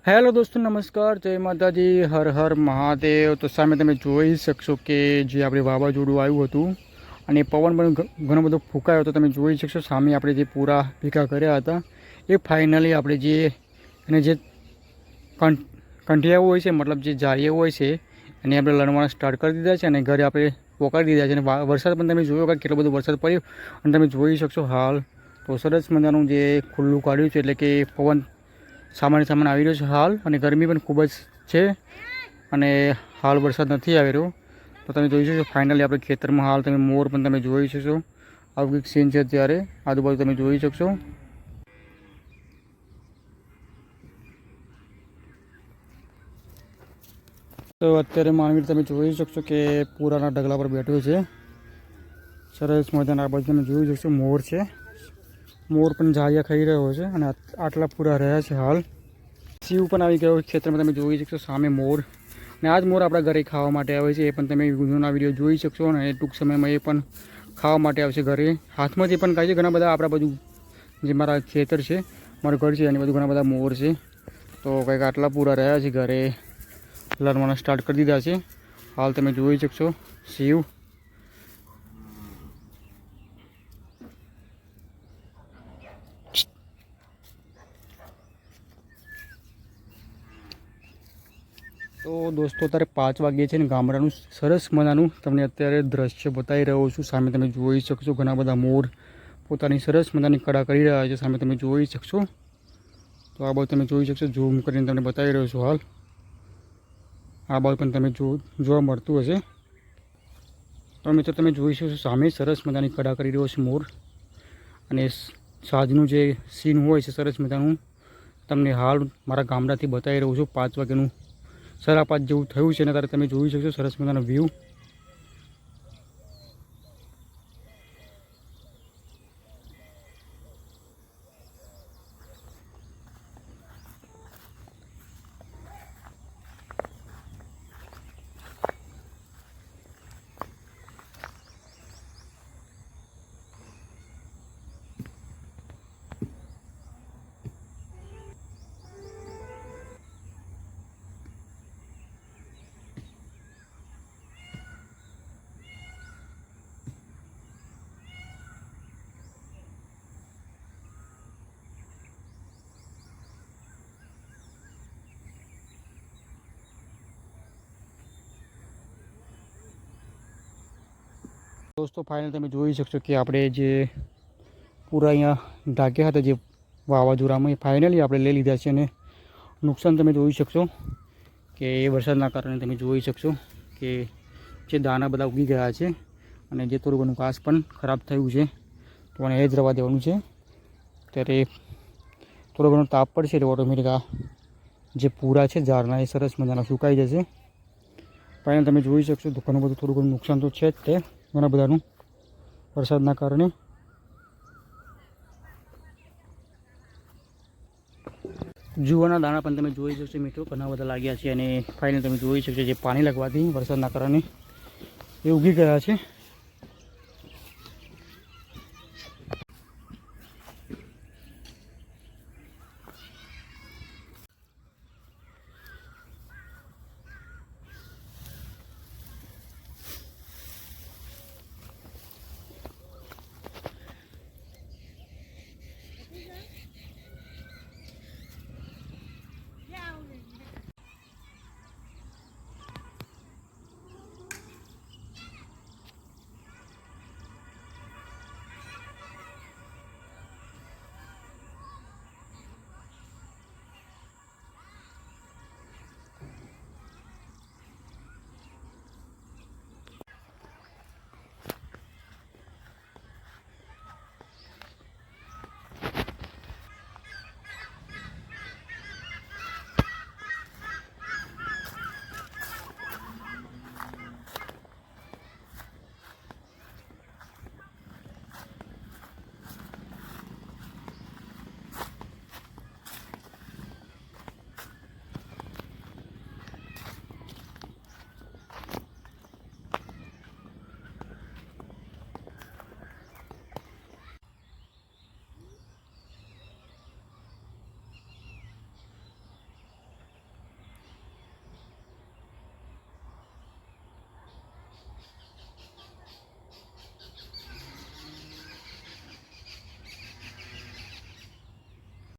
Hello દોસ્તો, નમસ્કાર, જય માતાજી, હર હર મહાદેવ। તો સામે તમે જોઈ શકશો કે જે આપણે વાવાઝોડું આવ્યું હતું અને પવન પણ ઘણો બધો ફૂંકાયો હતો। તમે જોઈ શકશો સામે આપણે જે પૂરા ભેગા કર્યા હતા એ ફાઇનલી આપણે જે અને જે કંઠિયાઓ હોય છે, મતલબ જે જાળીઓ હોય છે એને આપણે લણવાના સ્ટાર્ટ કરી દીધા છે અને ઘરે આપણે પોકાડી દીધા છે। અને વરસાદ પણ તમે જોયો કે કેટલો બધો વરસાદ પડ્યો અને તમે જોઈ શકશો હાલ તો સરસ મજાનું જે ખુલ્લું કાઢ્યું છે, એટલે કે પવન સામાન્ય આવી રહ્યો છે હાલ, અને ગરમી પણ ખૂબ જ છે અને હાલ વરસાદ નથી આવી રહ્યો। તો તમે જોઈ શકશો ફાઇનલી આપણે ખેતરમાં હાલ તમે મોર પણ તમે જોઈ શકશો, આવું કંઈક સીન છે। ત્યારે આજુબાજુ તમે જોઈ શકશો। તો અત્યારે માનવી તમે જોઈ શકશો કે પૂરાના ઢગલા પર બેઠો છે, સરસ મજાના। આ બાજુ તમે જોઈ શકશો મોર છે, મોર પણ ઝાડિયા ખાઈ રહ્યો છે અને આટલા પૂરા રહ્યા છે હાલ। શિવ પણ આવી ગયો ખેતરમાં, તમે જોઈ શકશો સામે મોર, અને આ જ મોર આપણા ઘરે ખાવા માટે આવે છે, એ પણ તમે જૂના વિડીયો જોઈ શકશો। અને ટૂંક સમયમાં એ પણ ખાવા માટે આવશે ઘરે, હાથમાંથી પણ ખાય છે। ઘણા બધા આપણા બાજુ જે મારા ખેતર છે, મારું ઘર છે એની બાજુ ઘણા બધા મોર છે। તો કંઈક આટલા પૂરા રહ્યા છે, ઘરે લડવાના સ્ટાર્ટ કરી દીધા છે હાલ, તમે જોઈ શકશો શિવ। તો દોસ્તો અત્યારે 5 વાગ્યે છે ને ગામડાનું સરસ મજાનું તમને અત્યારે દ્રશ્ય બતાવી રહ્યો છું। સામે તમે જોઈ શકશો ઘણા બધા મોર પોતાની સરસ મજાની કળા કરી રહ્યા છે, સામે તમે જોઈ શકશો। તો આ બાજુ તમે જોઈ શકશો, ઝૂમ કરીને તમને બતાવી રહ્યો છું હાલ, આ બાજુ પણ તમે જોવા મળતું હશે। તો મિત્રો તમે જોઈ શકશો સામે સરસ મજાની કળા કરી રહ્યો છે મોર, અને સાંજનું જે સીન હોય છે સરસ મજાનું તમને હાલ મારા ગામડાથી બતાવી રહ્યો છું। 5 વાગ્યાનું 5:30 જેવું થયું છે ને ત્યારે તમે જોઈ શકશો સરસ મજાનો વ્યૂ। દોસ્તો ફાઇનલ તમે જોઈ શકશો કે આપણે જે પૂરા અહીંયા ઢાંક્યા હતા જે વાવાઝોડામાં, એ ફાઇનલી આપણે લઈ લીધા છે। અને નુકસાન તમે જોઈ શકશો કે એ વરસાદના કારણે તમે જોઈ શકશો કે જે દાણા બધા ઉગી ગયા છે અને જે થોડું ઘણું ઘાસ પણ ખરાબ થયું છે, તો મને એ જ રવા દેવાનું છે। ત્યારે થોડો ઘણો તાપ પડશે એટલે ઓટોમેટિક આ જે પૂરા છે ઝાડના એ સરસ મજાના સુકાઈ જશે। ફાઇનલ તમે જોઈ શકશો તો ઘણું બધું થોડું ઘણું નુકસાન તો છે જ તે ઘણા બધાનું વરસાદના કારણે। જુવારના દાણા પણ તમે જોઈ શકશો મિત્રો ઘણા બધા લાગ્યા છે, અને ફાઇનલ તમે જોઈ શકશો જે પાણી લાગવાથી વરસાદના કારણે એ ઉગી ગયા છે।